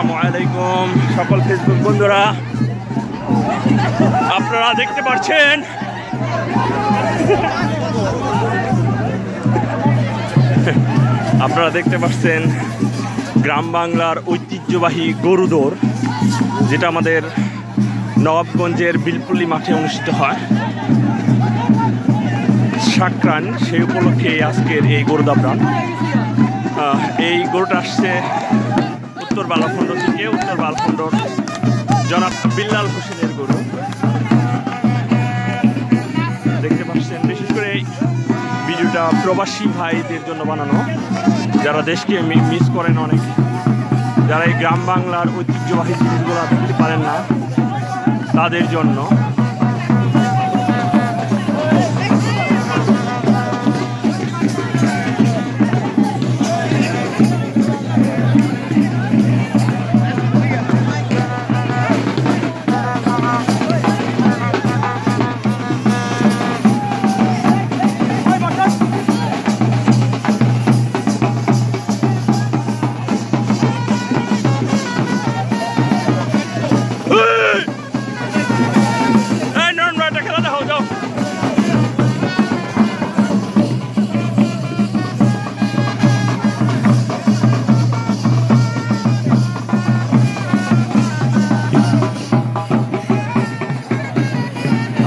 আসসালামু আলাইকুম সকল ফেসবুক বন্ধুরা, আপনারা দেখতে পাচ্ছেন গ্রাম বাংলার ঐতিহ্যবাহী গরু দৌড়, যেটা আমাদের নবাবগঞ্জের বিলপুলি মাঠে অনুষ্ঠিত হয় সাকরান। সেই উপলক্ষে আজকের এই গরু দাবরান। এই গরুটা আসছে উত্তর বালাখন্ড থেকে। উত্তর বালাখন্ডর জনাব বিল্লাল হোসেনের গরু দেখতে পাচ্ছেন। বিশেষ করে এই ভিডিওটা প্রবাসী ভাইদের জন্য বানানো, যারা দেশকে মিস করেন অনেক, যারা এই গ্রাম বাংলার ঐতিহ্যবাহী জিনিসগুলো দেখতে পারেন না, তাদের জন্য।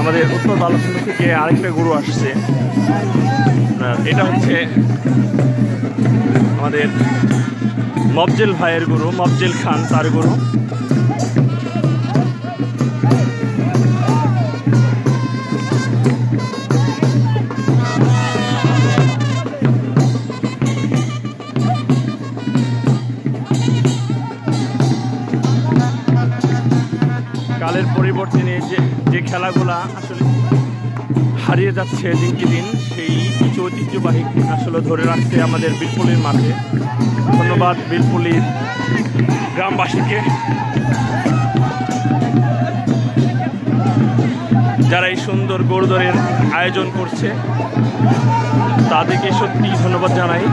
আমাদের উত্তর বালাখন্ড থেকে আরেকটা গরু আসছে। এটা হচ্ছে আমাদের মফজেল ভাইয়ের গরু, মফজেল খান তার গরু। কালের পরিবর্তনে যে খেলাগুলা আসলে হারিয়ে যাচ্ছে দিনকে দিন, সেই কিছু ঐতিহ্যবাহী আসলে ধরে রাখতে আমাদের বিলপুলির মাঠে। ধন্যবাদ বিলপুলির গ্রামবাসীকে, যারা এই সুন্দর গরু দৌড়ের আয়োজন করছে, তাদেরকে সত্যি ধন্যবাদ জানাই।